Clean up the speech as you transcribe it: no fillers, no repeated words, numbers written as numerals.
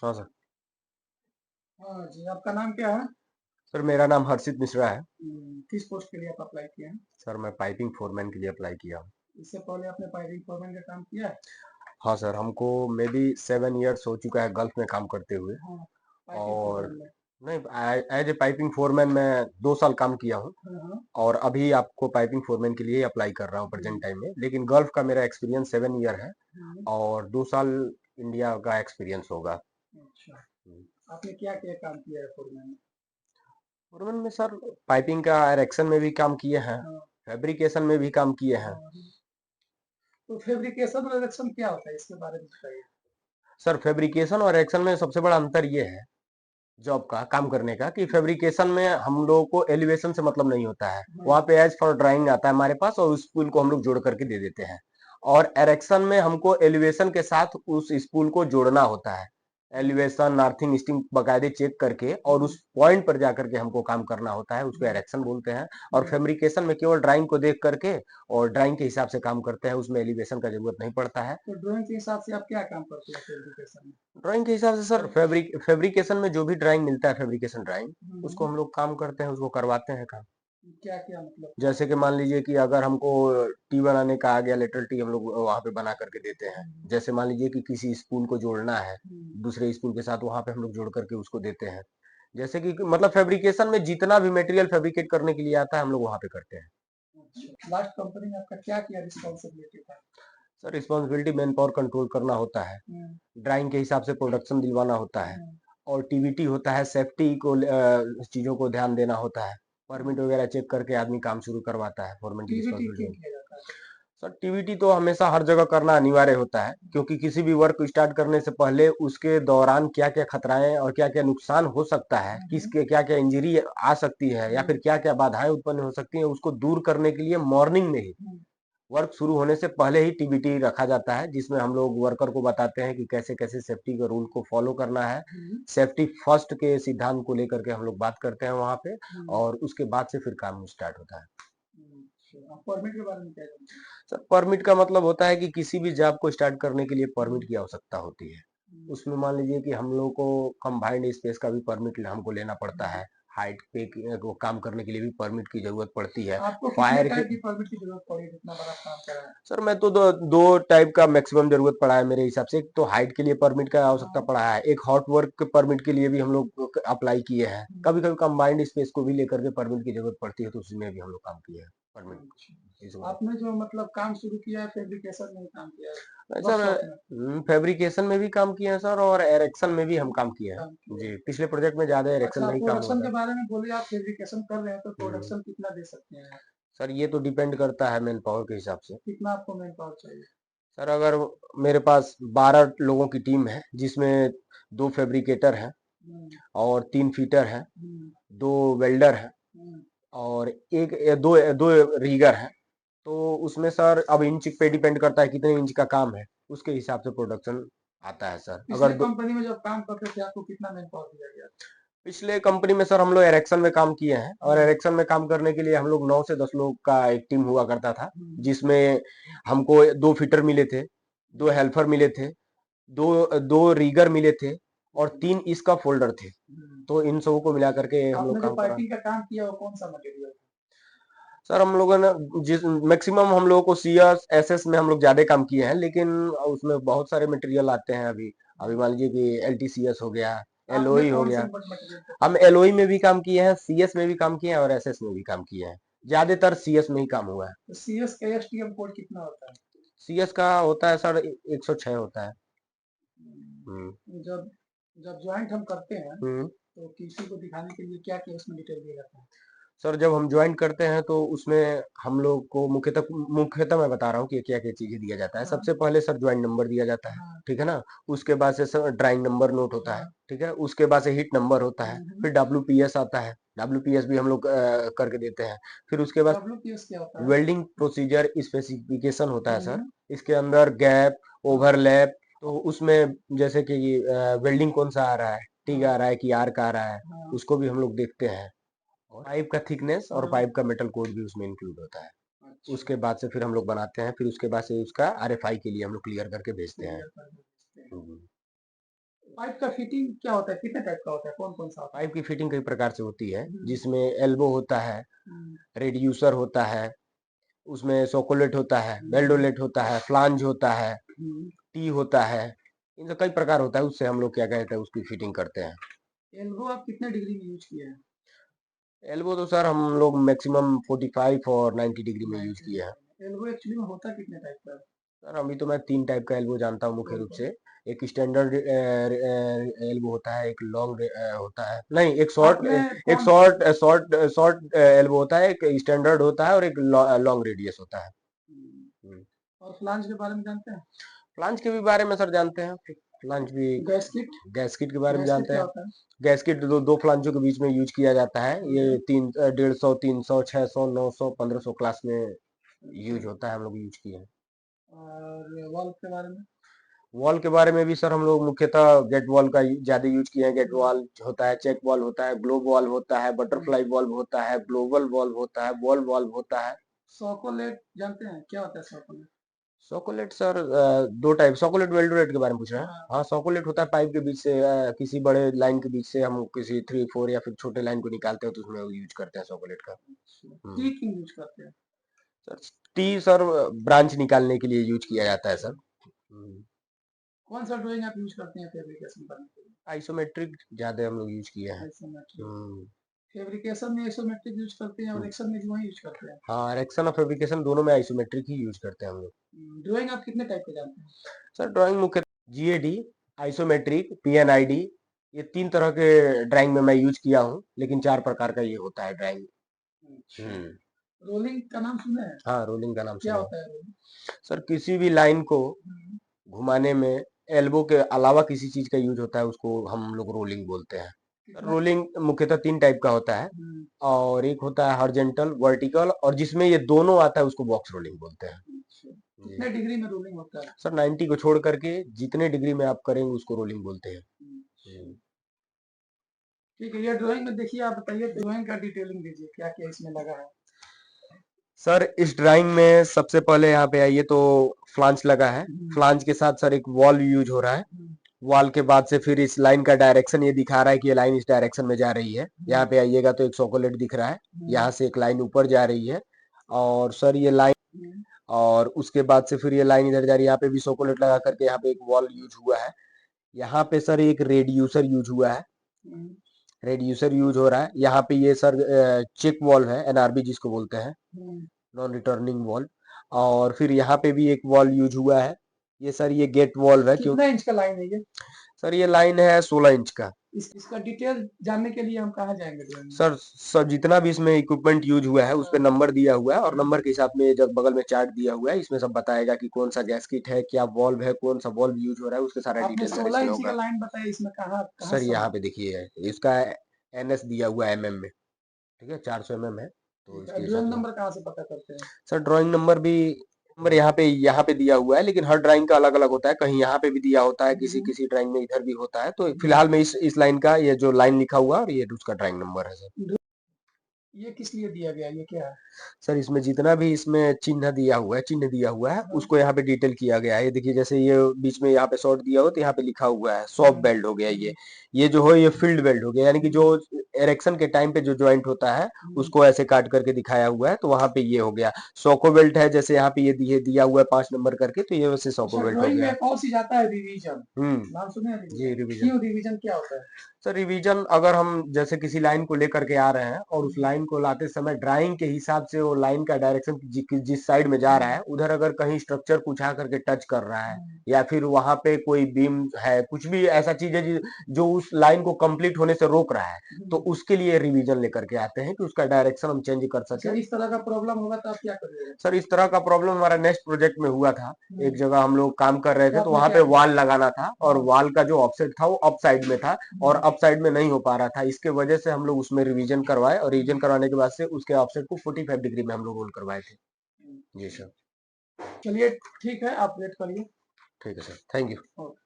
हाँ सर। हाँ जी, आपका नाम क्या है? सर मेरा नाम हर्षित मिश्रा है। किस पोस्ट के लिए आप अप्लाई किए हैं? सर मैं पाइपिंग फोरमैन के लिए अप्लाई किया हूँ। इससे पहले आपने पाइपिंग फोरमैन का काम किया है? हाँ सर, हमको मे बी 7 ईयर्स हो चुका है गल्फ में काम करते हुए। हाँ, पाइपिंग और फोरमैन में। नहीं, एज ए पाइपिंग फोरमैन मैं 2 साल काम किया हूँ। हाँ, हाँ। और अभी आपको पाइपिंग फोरमैन के लिए अप्लाई कर रहा हूँ प्रेजेंट टाइम में, लेकिन गल्फ का मेरा एक्सपीरियंस 7 ईयर है। हुँ, और 2 साल इंडिया का एक्सपीरियंस होगा। अच्छा। आपने क्या-क्या काम किया है फोरमैन में? फोरमैन में सर पाइपिंग का इरेक्शन में भी काम किए हैं, हाँ, फैब्रिकेशन में भी काम किए हैं। हाँ। तो फैब्रिकेशन और इरेक्शन क्या होता है? इसके बारे में बताइए। सर फैब्रिकेशन और इरेक्शन में सबसे बड़ा अंतर ये है जॉब का काम करने का, कि फैब्रिकेशन में हम लोगों को एलिवेशन से मतलब नहीं होता है। हाँ, वहां पे एज फॉर ड्राइंग आता है हमारे पास, और उस स्पूल को हम लोग जोड़ करके दे देते हैं। और एरेक्शन में हमको एलिवेशन के साथ उस स्पूल को जोड़ना होता है। एलिवेशन नार्थिंग स्टिंग बकायदे चेक करके और उस पॉइंट पर जाकर के हमको काम करना होता है, उसको एरेक्शन बोलते हैं। और फैब्रिकेशन में केवल ड्राइंग को देख करके और ड्राइंग के हिसाब से काम करते हैं, उसमें एलिवेशन का जरूरत नहीं पड़ता है। तो ड्राइंग के हिसाब से आप क्या काम करते हैं फैब्रिकेशन में? ड्राइंग के हिसाब से सर फैब्रिकेशन में जो भी ड्राइंग मिलता है, फैब्रिकेशन ड्राइंग, हुँ, उसको हम लोग काम करते हैं, उसको करवाते हैं काम। क्या-क्या मतलब काम जैसे कि मान लीजिए कि अगर हमको टी बनाने का आ गया, लेटरल टी हम लोग वहां पे बना करके देते हैं। हुँ, जैसे मान लीजिए कि किसी स्पूल को जोड़ना है हुँ, दूसरे स्पूल के साथ, वहां पे हम लोग जोड़ करके उसको देते हैं। जैसे कि मतलब फैब्रिकेशन में जितना भी मटेरियल फैब्रिकेट करने के लिए आता है, हम लोग वहां पे करते हैं। अच्छा। लास्ट कंपनी में आपका क्या-क्या रिस्पॉन्सिबिलिटी था? Sir responsibility man power control करना होता है, हुँ, ड्राइंग के हिसाब से प्रोडक्शन दिलवाना होता है, हुँ, और टीवीटी होता है, सेफ्टी को चीजों को ध्यान देना होता है। परमिट हुँ। वगैरह चेक करके आदमी काम शुरू करवाता है, फोरमैन की टीवीटी क्यों रिस्पॉन्सिबिलिटी। किया जाता है? सर टीवीटी तो हमेशा हर जगह करना अनिवार्य होता है, क्योंकि किसी भी वर्क को स्टार्ट करने से पहले उसके दौरान क्या क्या खतराएं और क्या क्या नुकसान हो सकता है, हुँ, हुँ, किसके क्या क्या इंजरी आ सकती है, या हुँ, फिर क्या क्या बाधाएं उत्पन्न हो सकती हैं, उसको दूर करने के लिए मॉर्निंग में ही, हुँ, वर्क शुरू होने से पहले ही टीबीटी रखा जाता है, जिसमें हम लोग वर्कर को बताते हैं कि कैसे कैसे सेफ्टी के रूल को फॉलो करना है। हुँ, सेफ्टी फर्स्ट के सिद्धांत को लेकर के हम लोग बात करते हैं वहां पे। हुँ, और उसके बाद से फिर काम स्टार्ट होता है। अच्छा। आप परमिट के बारे में क्या जानते हैं? सर परमिट का मतलब होता है कि किसी भी जॉब को स्टार्ट करने के लिए परमिट हुँ, की आवश्यकता होती है। हुँ, उसमें मान लीजिए कि हम लोग को कंबाइंड स्पेस का भी परमिट हमको लेना पड़ता हुँ। है। हाइट पे वो काम करने के लिए भी परमिट की जरूरत पड़ती है। आपको कितने फायर के टाइप की परमिट की ज़रूरत पड़ी जितना बड़ा काम करा है? सर मैं तो दो टाइप का मैक्सिमम जरूरत पड़ा है मेरे हिसाब से। एक तो हाइट के लिए परमिट का आवश्यकता हाँ, पड़ा है, एक हॉट वर्क परमिट के लिए भी हम लोग अप्लाई किए हैं। हुँ, कभी कभी कंबाइंड स्पेस को भी लेकर के परमिट की जरूरत पड़ती है, तो उसमें भी हम लोग काम किए हैं परमिट इस अच्छा। वजह आपने जो मतलब काम शुरू किया है फैब्रिकेशन में ही काम किया है, से। सर वर्कशॉप में फैब्रिकेशन में भी काम किए हैं सर, और एरेक्शन में भी हम काम किए हैं। काम किया जी, है। पिछले प्रोजेक्ट में ज्यादा एरेक्शन अच्छा, में ही काम हुआ प्रोडक्शन था। के बारे में बोलिए आप फैब्रिकेशन कर रहे हैं तो हम्म, प्रोडक्शन कितना दे सकते हैं आप? सर ये तो डिपेंड करता है मैन पावर के हिसाब से। कितना आपको मैन पावर चाहिए? सर अगर मेरे पास 12 लोगों की टीम है, जिसमें 2 फैब्रिकेटर हैं हुँ, और 3 फीटर हैं, हुँ, 2 वेल्डर हैं, हुँ। और एक दो दो रीगर हैं। तो उसमें सर अब इंच पे डिपेंड करता है कितने इंच का काम है, उसके हिसाब से प्रोडक्शन आता है सर। अगर पिछले कंपनी में जब काम करते थे आपको कितना मैन पावर दिया गया था? पिछले कंपनी में सर हम लोग एरेक्शन में काम किए हैं, और हुँ, एरेक्शन में काम करने के लिए हम लोग 9 से 10 लोग का एक टीम हुआ करता था। हुँ, जिसमें हमको 2 फीटर मिले थे, 2 हेल्पर मिले थे, दो दो रीगर मिले थे, और हुँ, 3 इसका फोल्डर थे। हुँ। तो इन सबको मिला करके हम लोग आपने जो काम करा। पाइपिंग का काम किया वो कौन-सा मटेरियल था? सर हम लोगों ने जिस मैक्सिमम हम लोगों को सीएस एसएस में हम लोग ज्यादा काम किए हैं, लेकिन उसमें बहुत सारे मटेरियल आते हैं अभी। अभी हुँ। मान लीजिए कि एलटीसीएस हो गया, आपने एलओई हो कौन-से गया। मटेरियल पे हम काम किया? एलओई में भी काम किए हैं, सीएस में भी काम किए हैं, और एसएस में भी काम किए हैं। ज्यादातर सीएस में ही काम हुआ है। तो सीएस का एसटीएम कोड कितना होता है? सीएस का होता है सर 106 होता है। हम्म। जब जब जॉइंट हम करते हैं हम्म। तो किसी को दिखाने के लिए क्या-क्या उसमें डिटेल दिया जाता है? सर जब हम ज्वाइन करते हैं तो उसमें हम लोग को मुख्यतः मैं बता रहा हूँ कि क्या क्या चीजें दिया जाता है। हाँ, सबसे पहले सर ज्वाइन नंबर दिया जाता है, हाँ, ठीक है ना। उसके बाद से सर ड्राइंग नंबर नोट होता है, हाँ। ठीक है। उसके बाद से हिट नंबर होता है, हुँ, हुँ। फिर डब्ल्यूपीएस आता है। डब्ल्यूपीएस भी हम लोग करके देते हैं। फिर उसके बाद डब्ल्यूपीएस क्या होता है? वेल्डिंग प्रोसीजर स्पेसिफिकेशन होता है सर। हुँ, इसके अंदर गैप, हाँ, ओवरलैप, तो उसमें जैसे कि वेल्डिंग कौन सा आ रहा है, टिग हाँ, आ रहा है कि आर्क आ रहा है, हाँ, उसको भी हम लोग देखते हैं। और पाइप का थिकनेस और हाँ। पाइप का मेटल कोड भी उसमें इंक्लूड होता है। अच्छा, उसके बाद से फिर हम लोग बनाते हैं, फिर उसके बाद से उसका आरएफआई के लिए हम लोग क्लियर करके भेजते हैं। क्लियर कर भेजते हैं। हम्म। पाइप का फिटिंग क्या होता है? कितने टाइप का होता है? कौन-कौन सा होता है? पाइप की फिटिंग कई प्रकार से होती है, हुँ, जिसमें एल्बो होता है, हुँ, रेड्यूसर होता है, उसमें सोकोलेट होता है, हुँ, बेल्डोलेट होता है, फ्लांज होता है, हुँ। टी होता है। इन सब कई प्रकार होता है, उससे हम लोग क्या कहते हैं उसकी फिटिंग करते हैं। एल्बो आप कितने डिग्री में यूज़ किए हैं? एल्बो तो सर हम लोग मैक्सिमम 45 और 90 डिग्री में यूज 90 किए हैं। डिग्री में। एल्बो एक्चुअली में होता कितने टाइप का है? सर अभी तो मैं 3 टाइप का एल्बो जानता हूँ मुख्य रूप कौन-कौन? से। एक स्टैंडर्ड एल्बो होता है, एक लॉन्ग होता है, नहीं एक आपने एक कौन-कौन सी शॉर्ट एल्बो होता है, एक स्टैंडर्ड होता है और एक लॉन्ग रेडियस होता है। हुँ, हम्म। और फ्लांज के बारे में जानते हैं? फ्लांज के भी बारे में सर जानते हैं। फ्लांज भी गैस्किट? गैस्किट के बारे में गैस्किट जानते क्या हैं। होता है? गैस्किट दो फ्लांजों के बीच में यूज किया जाता है। ओके, ये 150, 300, 600, 900, 1500 क्लास में अच्छा। यूज होता है, हम लोग यूज किए हैं। और वाल्व के बारे में? वॉल के बारे में भी सर हम लोग मुख्यतः गेट वॉल का ज्यादा यूज किए हैं। गेट हुँ, वॉल होता है, चेक वॉल होता है, ग्लोब वॉल होता है, हुँ। बटरफ्लाई वॉल्व होता है, ग्लोबल वॉल्व होता है, बॉल वॉल्व होता है। सोकोलेट जानते हैं? क्या होता है सोकोलेट? सोकोलेट सर दो टाइप, सोकोलेट वेल्डोलेट के बारे में पूछ रहे हैं। हाँ, हाँ, सोकोलेट होता है पाइप के बीच से, किसी बड़े लाइन के बीच से हम किसी 3 4 या फिर छोटे लाइन को निकालते हैं तो उसमें यूज करते हैं सोकोलेट का। अच्छा। हम्म। टी क्यों यूज़ करते हैं? सर टी सर ब्रांच निकालने के लिए यूज किया जाता है अच्छा। सर। हम्म। कौन-सा ड्राइंग आप यूज़ करते हैं फैब्रिकेशन करने के लिए? आइसोमेट्रिक ज्यादा हम लोग यूज किए हैं। आइसोमेट्रिक। हम्म। फैब्रिकेशन में आइसोमेट्रिक यूज़ करते हैं और हम्म। इरेक्शन में जो है यूज़ करते हैं। हाँ, इरेक्शन और फैब्रिकेशन दोनों में आइसोमेट्रिक ही यूज करते हैं हम लोग। ड्राइंग आप कितने टाइप के जानते हैं? सर ड्राइंग मुख्य जीएडी, आइसोमेट्रिक, पीएनआईडी, ये 3 तरह के ड्राइंग में मैं यूज किया हूँ, लेकिन 4 प्रकार का ये होता है ड्राइंग। अच्छा। हम्म। रोलिंग का नाम सुने हैं? हाँ, रोलिंग का नाम क्या सुना है। होता है रोलिंग? सर किसी भी लाइन को हुँ, घुमाने में एल्बो के अलावा किसी चीज का यूज होता है, उसको हम लोग रोलिंग बोलते हैं। कितना रोलिंग मुख्यतः 3 टाइप का होता है, हुँ, और एक होता है हॉरिजॉन्टल, वर्टिकल, और जिसमें ये दोनों आता है उसको बॉक्स रोलिंग बोलते हैं। अच्छा। जी कितने डिग्री में रोलिंग होता है? सर, 90 को छोड़ करके जितने डिग्री में आप करेंगे उसको रोलिंग बोलते हैं। अच्छा। हम्म। ठीक है, ये ड्राइंग में देखिए आप बताइए ड्राइंग का डिटेलिंग दीजिए, क्या-क्या इसमें लगा है? सर इस ड्राइंग में सबसे पहले यहाँ पे आइए तो फ्लांज लगा है। हुँ, फ्लांज के साथ सर एक वॉल यूज हो रहा है। हुँ, वॉल के बाद से फिर इस लाइन का डायरेक्शन ये दिखा रहा है कि ये लाइन इस डायरेक्शन में जा रही है। हुँ, यहाँ पे आइएगा तो एक सोकोलेट दिख रहा है, हुँ, यहाँ से एक लाइन ऊपर जा रही है, और सर ये लाइन, हुँ, और उसके बाद से फिर ये लाइन इधर जा रही है। यहाँ पे भी सोकोलेट लगा करके यहाँ पे एक वॉल यूज हुआ है। यहाँ पे सर एक रेड्यूसर यूज हुआ है, हुँ, रेड्यूसर यूज हो रहा है। यहाँ पे ये सर चेक वॉल्व है, एनआरबी जिसको बोलते हैं, हुँ। Non returning valve. और फिर यहाँ पे भी एक वॉल्व यूज हुआ है, ये सर ये गेट वॉल्व है। क्यों कितना इंच का लाइन है ये? सर, ये लाइन है 16 इंच का। इसका डिटेल जानने के लिए हम कहाँ जाएँगे ड्राइंग में? सर जितना भी इसमें इक्विपमेंट यूज हुआ है उस पे हाँ, नंबर दिया हुआ है, और हाँ। नंबर के हिसाब में जब बगल में चार्ट दिया हुआ है, इसमें सब बताएगा कि कौन सा गैस्किट है, क्या वॉल्व है, कौन सा वॉल्व यूज हो रहा है, उसके सारा आपने डिटेल सर 16 इसमें इंची का होगा। लाइन बताया इसमें कहाँ कहाँ सर शो यहाँ है? पे देखिए इसका एनएस दिया हुआ है एमएम में, ठीक है, 400 mm है, तो ठीक है, इसके हिसाब ड्राइंग से। नंबर कहाँ से पता करते हैं? सर ड्राइंग नंबर भी, नंबर यहाँ पे दिया हुआ है, लेकिन हर ड्राइंग का अलग अलग होता है। कहीं यहाँ पे भी दिया होता है, किसी हुँ, किसी ड्राइंग में इधर भी होता है। तो हुँ। फिलहाल में इस लाइन का ये जो लाइन लिखा हुआ है और ये उसका ड्राइंग नंबर है सर। ये किस लिए दिया गया है? ये क्या है? सर इसमें जितना भी इसमें चिन्ह दिया हुआ है हाँ, उसको यहाँ पे डिटेल किया गया है। ये देखिए, जैसे ये बीच में यहाँ पे शॉर्ट दिया हो तो यहाँ पे लिखा हुआ है सॉफ्ट हुँ, बेल्ट हो गया, हुँ, ये जो हो ये फील्ड बेल्ट हो गया, यानी कि जो हुँ, एरेक्शन के टाइम पे जो जॉइंट होता है हुँ। उसको ऐसे काट करके दिखाया हुआ है, तो वहां पे ये हो गया। सोको बेल्ट है, जैसे यहाँ पे ये दिया हुआ है 5 नंबर करके, तो ये वैसे सोको अच्छा, बेल्ट हो ड्राइंग में गया। एक और चीज़ आता है रिवीजन। हम्म। नाम सुने हैं जी रिवीजन? रिवीजन। क्यों रिवीजन क्या होता है? सर रिवीजन, अगर हम जैसे किसी लाइन को लेकर के आ रहे हैं और उस हुँ, लाइन को लाते समय ड्राइंग के हिसाब से वो लाइन का डायरेक्शन जिस साइड में जा रहा हुँ, है उधर अगर कहीं स्ट्रक्चर कुछ आकर के टच कर रहा है, हुँ, या फिर वहां पे कोई बीम है, कुछ भी ऐसा चीज है जो उस लाइन को कंप्लीट होने से रोक रहा है, तो हुँ। उसके लिए रिवीजन लेकर के आते हैं कि उसका डायरेक्शन हम चेंज कर अच्छा, सके। इस तरह का प्रॉब्लम होगा तो आप क्या करिएगा? सर इस तरह का प्रॉब्लम हमारा नेक्स्ट प्रोजेक्ट में हुआ था। एक हुँ, जगह हम लोग काम कर रहे तो थे, तो आपने वहां क्या पे किया? वॉल लगाना था, और हाँ, वॉल का जो ऑफसेट था वो अप साइड में था, और हुँ, अप साइड में नहीं हो पा रहा था। इसके वजह से हम लोग उसमें रिवीजन करवाए, और रिवीजन हुँ, करवाने के बाद से उसके ऑफसेट को 45 डिग्री में हम लोग रोल करवाए थे। हुँ। जी सर। चलिए ठीक है, आप वेट करिए। ठीक है सर, थैंक यू। ओके।